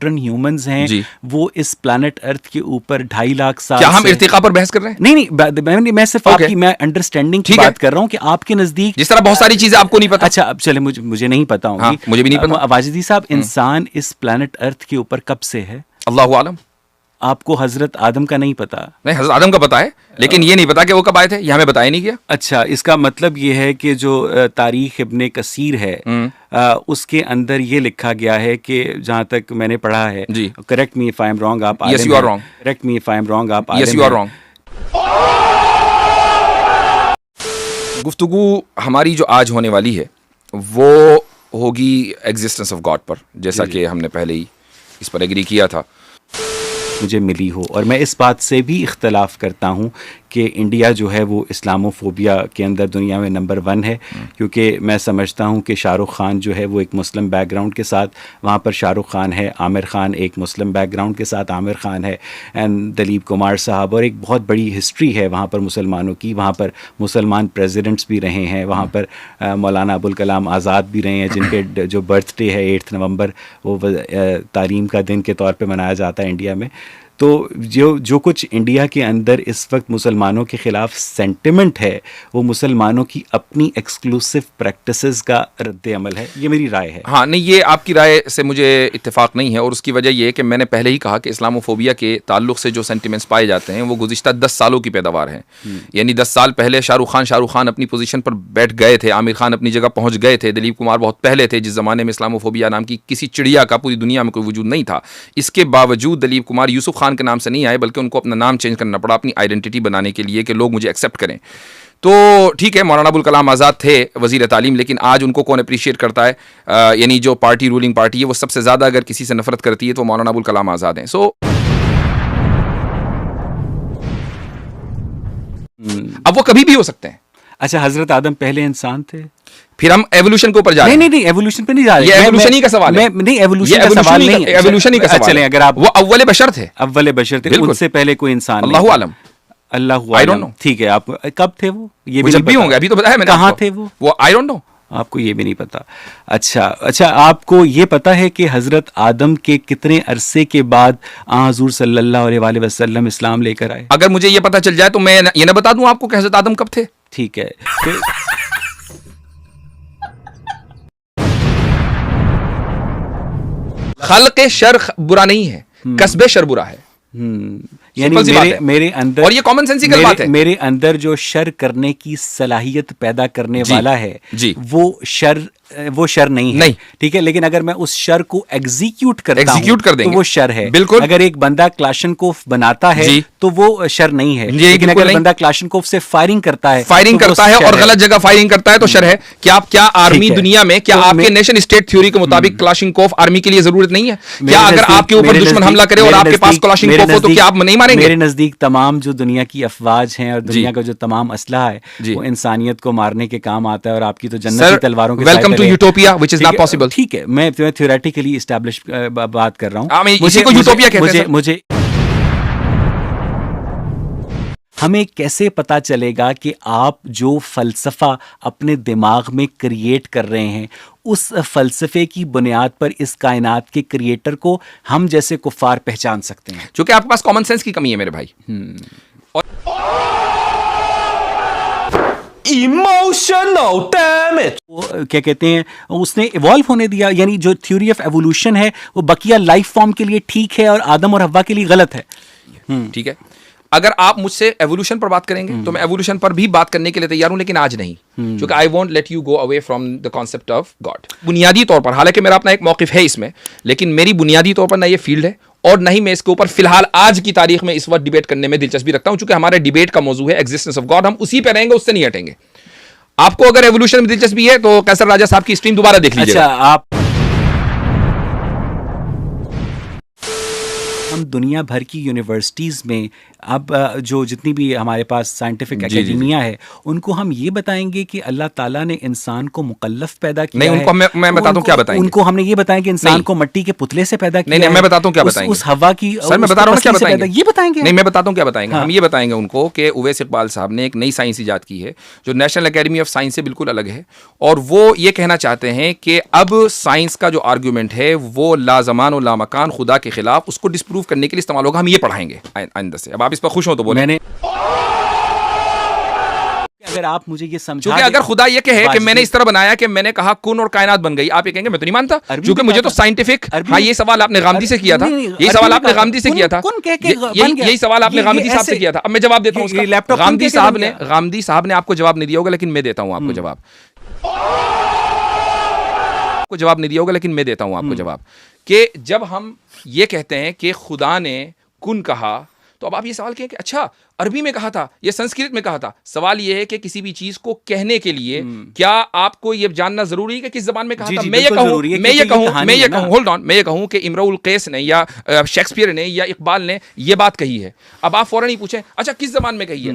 Modern humans ہیں وہ اس plant ارتھ کے اوپر 2.5 لاکھ سال. کیا ہم ارتقاء پر بحث کر رہے ہیں؟ نہیں, میں صرف آپ کی میں انڈرسٹینڈنگ کی بات کر رہا ہوں کہ آپ کے نزدیک جس طرح بہت ساری چیزیں آپ کو نہیں پتا. اچھا اب چلے مجھے نہیں پتا ہوں گی, مجھے بھی نہیں پتا. واجدی صاحب انسان اس پلانٹ ارتھ کے اوپر کب سے ہے؟ اللہ عالم. آپ کو حضرت آدم کا نہیں پتا؟ نہیں, حضرت آدم کا پتا ہے, لیکن یہ نہیں پتا کہ وہ کب آئے تھے, یہ ہمیں بتایا نہیں گیا. اچھا, اس کا مطلب یہ ہے کہ جو تاریخ ابن کثیر ہے اس کے اندر یہ لکھا گیا ہے کہ جہاں تک میں نے پڑھا ہے, correct me if I am wrong, آپ yes you are wrong, correct me if I am wrong, آپ یس یو آر رانگ. گفتگو ہماری جو آج ہونے والی ہے وہ ہوگی ایگزسٹنس آف گاڈ پر, جیسا کہ ہم نے پہلے ہی اس پر ایگری کیا تھا. مجھے ملی ہو, اور میں اس بات سے بھی اختلاف کرتا ہوں کہ انڈیا جو ہے وہ اسلاموفوبیا کے اندر دنیا میں نمبر 1 ہے, کیونکہ میں سمجھتا ہوں کہ شاہ رخ خان جو ہے وہ ایک مسلم بیک گراؤنڈ کے ساتھ وہاں پر شاہ رخ خان ہے, عامر خان ایک مسلم بیک گراؤنڈ کے ساتھ عامر خان ہے, اینڈ دلیپ کمار صاحب, اور ایک بہت بڑی ہسٹری ہے وہاں پر مسلمانوں کی, وہاں پر مسلمان پریزیڈنٹس بھی رہے ہیں, وہاں پر مولانا ابوالکلام آزاد بھی رہے ہیں جن کے جو برتھ ڈے ہے 8 نومبر وہ تعلیم کا دن کے طور پہ منایا جاتا ہے انڈیا میں. تو جو کچھ انڈیا کے اندر اس وقت مسلمانوں کے خلاف سینٹیمنٹ ہے وہ مسلمانوں کی اپنی ایکسکلوسیو پریکٹسز کا رد عمل ہے, یہ میری رائے ہے. ہاں نہیں, یہ آپ کی رائے سے مجھے اتفاق نہیں ہے, اور اس کی وجہ یہ ہے کہ میں نے پہلے ہی کہا کہ اسلاموفوبیا کے تعلق سے جو سینٹیمنٹس پائے جاتے ہیں وہ گزشتہ 10 سالوں کی پیداوار ہیں. یعنی 10 سال پہلے شاہ رخ خان اپنی پوزیشن پر بیٹھ گئے تھے, عامر خان اپنی جگہ پہنچ گئے تھے, دلیپ کمار بہت پہلے تھے جس زمانے میں اسلاموفوبیا نام کی کسی چڑیا کا پوری دنیا میں کوئی وجود نہیں تھا. اس کے باوجود دلیپ کمار یوسف خان کے نام سے نہیں آئے بلکہ ان کو اپنا نام چینج کرنا پڑا اپنی آئیڈینٹی بنانے کے لیے کہ لوگ مجھے ایکسیپٹ کریں. تو ٹھیک ہے, مولانا ابوالکلام آزاد تھے وزیر تعلیم, لیکن آج ان کو کون اپریشیٹ کرتا ہے؟ یعنی جو پارٹی رولنگ پارٹی ہے وہ سب سے زیادہ اگر کسی سے نفرت کرتی ہے تو مولانا ابوالکلام آزاد ہیں. سو اب وہ کبھی بھی ہو سکتے ہیں. اچھا, حضرت آدم پہلے انسان تھے, پھر ہم ایوولوشن کے اوپر جا رہے ہیں. نہیں, ایوولوشن پہ نہیں جا رہے, یہ ایوولوشن ہی کا سوال ہے. نہیں, ایوولوشن کا سوال نہیں, ایوولوشن ہی کا سوال ہے. اگر آپ وہ اول بشر تھے, ان سے پہلے کوئی انسان, اللہ عالم, اللہ عالم. ٹھیک ہے, آپ کب تھے وہ, یہ جب بھی ہوں گے, ابھی تو بتایا میں نے. کہاں تھے وہ آئی ڈونٹ نو, آپ کو یہ بھی نہیں پتا. اچھا, آپ کو یہ پتا ہے کہ حضرت آدم کے کتنے عرصے کے بعد حضور صلی اللہ علیہ وآلہ وسلم اسلام لے کر آئے؟ اگر مجھے یہ پتا چل جائے تو میں یہ نہ بتا دوں آپ کو کہ حضرت آدم کب تھے. ٹھیک ہے, خلق شر برا نہیں ہے, کسب شر برا ہے. یعنی میرے اندر, اور یہ کامن سینسیکل بات ہے, میرے اندر جو شر کرنے کی صلاحیت پیدا کرنے والا ہے وہ شر نہیں ہے. ٹھیک ہے, لیکن اگر میں اس شر کو ایگزیکیوٹ کرتا ہوں تو وہ شر ہے. بالکل, اگر ایک بندہ کلاشنکوف بناتا ہے تو وہ شر نہیں ہے, لیکن اگر بندہ کلاشنکوف سے فائرنگ کرتا ہے اور غلط جگہ فائرنگ کرتا ہے تو شر ہے. کیا آرمی دنیا میں, کیا آپ کے نیشن اسٹیٹ تھیوری کے مطابق کلاشنکوف آرمی کے لیے ضرورت نہیں ہے؟ کیا اگر آپ کے اوپر دشمن حملہ کرے اور آپ کے پاس کلاشنکوف ہو تو کیا آپ نہیں ماریں گے؟ میرے نزدیک تمام جو دنیا کی افواج ہیں اور دنیا کا جو تمام اسلحہ ہے وہ انسانیت کو مارنے کے کام آتا ہے, اور آپ کی تو جنتی تلواروں کے welcome to utopia which is not possible. ٹھیک ہے, میں تھیوریٹیکلی اسٹیبلش بات کر رہا ہوں. مجھے ہمیں کیسے پتا چلے گا کہ آپ جو فلسفہ اپنے دماغ میں کریٹ کر رہے ہیں اس فلسفے کی بنیاد پر اس کائنات کے کریٹر کو ہم جیسے کفار پہچان سکتے ہیں؟ چونکہ آپ کے پاس کامن سینس کی کمی ہے میرے بھائی. ایموشنل ڈیمیج, وہ کیا کہتے ہیں, اس نے ایوالو ہونے دیا. یعنی جو تھیوری آف ایوولوشن ہے وہ بقیہ لائف فارم کے لیے ٹھیک ہے اور آدم اور حوا کے لیے غلط ہے. ٹھیک ہے, اگر آپ مجھ سے ایوولوشن پر بات کریں گے تو میں ایوولوشن پر بھی بات کرنے کے لیے تیار ہوں, لیکن آج نہیں, کیونکہ I won't let you go away from the concept of God. بنیادی طور پر, حالانکہ میرا اپنا ایک موقف ہے اس میں, لیکن میری بنیادی طور پر نہ یہ فیلڈ ہے اور نہ ہی میں اس کے اوپر فی الحال آج کی تاریخ میں اس وقت ڈیبیٹ کرنے میں دلچسپی رکھتا ہوں, چونکہ ہمارے ڈیبیٹ کا موضوع ہے ایگزسٹنس آف گاڈ, ہم اسی پہ رہیں گے, اس سے نہیں ہٹیں گے. آپ کو اگر ایوولوشن میں دلچسپی ہے تو قیصر راجہ صاحب کی اسٹریم دوبارہ دیکھ لیجیے. اچھا, آپ ہم دنیا بھر کی یونیورسٹیز میں اب جو جتنی بھی ہمارے پاس سائنٹیفک اکیڈمیا ہے ان کو ہم یہ بتائیں گے کہ اللہ تعالیٰ نے انسان کو مکلف پیدا کیا نہیں، ان کو میں بتاتا ہوں کیا بتائیں گے. ان کو ہم نے یہ بتائیں کہ انسان کو مٹی کے پتلے سے پیدا کیا. نہیں میں بتاتا ہوں کیا بتائیں گے. اس ہوا کی سر میں بتا رہا ہوں کیا بتائیں گے. یہ بتائیں گے. نہیں میں بتاتا ہوں کیا بتائیں گے. ہم یہ بتائیں گے ان کو کہ اویس اقبال صاحب نے ایک نئی سائنس ایجاد کی ہے جو نیشنل اکیڈمی آف سائنس سے بالکل الگ ہے, اور وہ یہ کہنا چاہتے ہیں کہ اب سائنس کا جو آرگیومنٹ ہے وہ لا زمان و لا مکان خدا کے خلاف, اس کو ڈسپروو کرنے کے لیے استعمال ہوگا. ہم یہ پڑھائیں گے آئندہ سے. اب آپ اس پر خوش ہو تو بولیں. اگر آپ مجھے یہ سمجھا, چونکہ اگر خدا یہ کہے کہ میں نے اس طرح بنایا کہ میں نے کہا کن اور کائنات بن گئی, آپ یہ کہیں گے میں تو نہیں مانتا, کیونکہ مجھے تو سائنٹیفک. ہاں یہ سوال آپ نے غامدی سے کیا تھا, یہی سوال آپ نے غامدی سے کیا تھا, یہی سوال آپ نے غامدی صاحب سے کیا تھا. اب میں جواب دیتا ہوں اس کا. غامدی صاحب نے آپ کو جواب نہیں دیا ہوگا لیکن میں دیتا ہوں آپ کو جواب. کو جواب نہیں دیا ہوگا لیکن میں دیتا ہوں آپ کو جواب, کہ جب ہم یہ کہتے ہیں کہ خدا نے کن کہا, تو اب آپ یہ سوال کہیں کہ اچھا عربی میں کہا تھا یا سنسکرت میں کہا تھا. سوال یہ ہے کہ کسی بھی چیز کو کہنے کے لیے کیا آپ کو یہ جاننا ضروری ہے کہ کس زبان میں کہا تھا. میں یہ کہوں کہ امرؤ القیس نے یا شیکسپیئر نے یا اقبال نے یہ بات کہی ہے, اب آپ فوراً ہی پوچھیں اچھا کس زبان میں کہی ہے.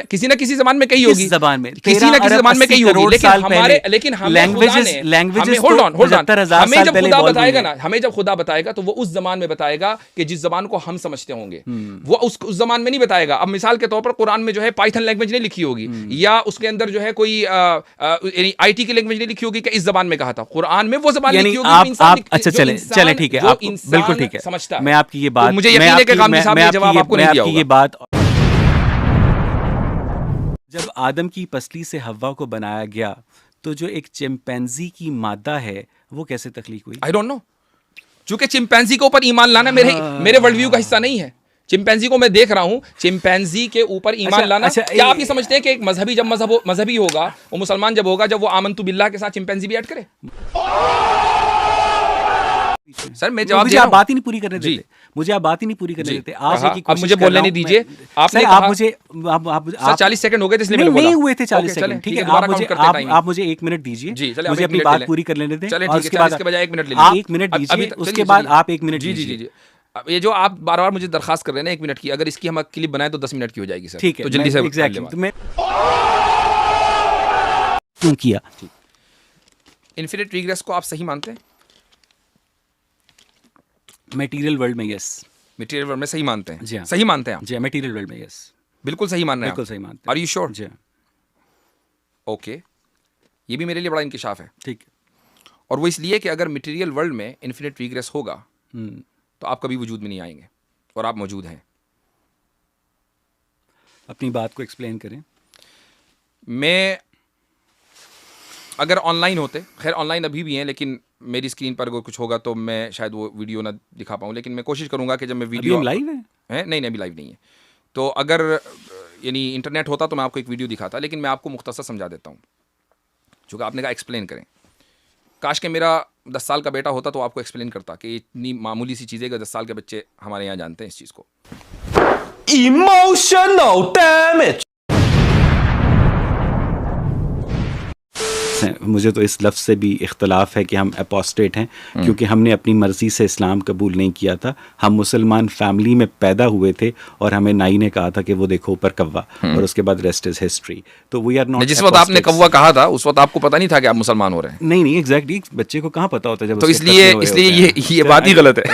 کسی نہ کسی زبان میں کہی ہوگی, کسی نہ کسی زبان میں کہی ہوگی, لیکن ہمیں جب خدا بتائے گا نا, ہمیں جب خدا بتائے گا تو وہ اس زبان میں بتائے گا کہ جس زبان کو ہم سمجھتے ہوں گے, وہ اس زبان میں نہیں بتائے گا. اب مثال کے طور پر قرآن میں جو ہے پائتھن لینگویج نہیں لکھی ہوگی, یا اس کے اندر جو ہے کوئی آئی ٹی کی لینگویج نہیں لکھی ہوگی کہ اس زبان میں کہا تھا. قرآن میں وہ زبان لکھی ہوگی. اچھا چلیں ٹھیک ہے, بالکل ٹھیک ہے, سمجھتا ہے. میں آپ کی یہ بات, مجھے یقین ہے کہ غامدی صاحب نے جواب آپ کو نہیں دیا ہوگا. یہ بات جب آدم کی پسلی سے حوا کو بنایا گیا تو جو ایک چمپینزی کی مادہ ہے وہ کیسے تخلیق ہوئی؟ آئی ڈونٹ نو, چونکہ چمپینزی کے اوپر ایمان لانا میرے ورلڈ ویو کا حصہ نہیں ہے. چمپینزی کو میں دیکھ رہا ہوں, چمپینزی کے اوپر ایمان لانا, کیا آپ یہ سمجھتے ہیں کہ ایک مذہبی جب مذہبی ہوگا, وہ مسلمان جب ہوگا, جب وہ آمنتو باللہ کے ساتھ چمپینزی بھی ایڈ کرے؟ سر میں جواب مجھے آپ بات ہی نہیں پوری کرنے دیتے, مجھے آپ بات ہی نہیں پوری کرنے دیتے. اب مجھے بولنے نہیں دیجیے. آپ نے مجھے 40 سیکنڈ ہو گئے تھے, اس لیے میں نے بولا نہیں ہوئے تھے 40 سیکنڈ. ٹھیک ہے, آپ مجھے 1 منٹ دیجیے, مجھے اپنی بات پوری کر لینے دیں. چلیں ٹھیک ہے, اس کے بجائے 1 منٹ لے لیجیے. 1 منٹ دیجیے, اس کے بعد آپ 1 منٹ دیجیے. جی یہ جو آپ بار بار مجھے درخواست کر رہے ہیں نا 1 منٹ کی, اگر اس کی ہم کلپ بنائیں تو 10 منٹ کی ہو جائے گی سر. ٹھیک ہے, تو جلدی سے کیوں کیا انفینٹ ریگریس کو آپ صحیح مانتے ہیں؟ میٹیریل ورلڈ میں یس. میٹیریل ورلڈ میں صحیح مانتے ہیں؟ جی صحیح مانتے ہیں جی, میٹیریل ورلڈ میں یس, بالکل صحیح مان رہے ہیں. بالکل صحیح مانتے ہیں. Are you sure? جی اوکے, یہ بھی میرے لیے بڑا انکشاف ہے. ٹھیک, اور وہ اس لیے کہ اگر میٹیریل ورلڈ میں انفینٹ ریگریس ہوگا تو آپ کبھی وجود میں نہیں آئیں گے, اور آپ موجود ہیں. اپنی بات کو ایکسپلین کریں. میں اگر آن لائن ہوتے, خیر آن لائن ابھی بھی ہیں, لیکن میری اسکرین پر اگر کچھ ہوگا تو میں شاید وہ ویڈیو نہ دکھا پاؤں, لیکن میں کوشش کروں گا کہ جب میں ویڈیو لائیو ہے, نہیں ابھی لائیو نہیں ہے, تو اگر یعنی انٹرنیٹ ہوتا تو میں آپ کو ایک ویڈیو دکھاتا, لیکن میں آپ کو مختصر سمجھا دیتا ہوں, چونکہ آپ نے کہا ایکسپلین کریں. کاش کہ میرا 10 سال کا بیٹا ہوتا تو آپ کو ایکسپلین کرتا کہ اتنی معمولی سی چیز ہے کہ 10 سال کے بچے ہمارے یہاں جانتے ہیں اس چیز کو. Emotional damage. مجھے تو اس لفظ سے بھی اختلاف ہے کہ ہم اپوسٹیٹ ہیں, کیونکہ ہم نے اپنی مرضی سے اسلام قبول نہیں کیا تھا. ہم مسلمان فیملی میں پیدا ہوئے تھے, اور ہمیں نائی نے کہا تھا کہ وہ دیکھو اوپر کوا, اور اس کے بعد ریسٹ از ہسٹری. تو وی آر ناٹ. جس وقت آپ نے کوا کہا تھا اس وقت آپ کو پتہ نہیں تھا کہ آپ مسلمان ہو رہے ہیں. نہیں ایگزیکٹلی, بچے کو کہاں پتا ہوتا ہے جب. تو اس لیے یہ بات ہی غلط ہے.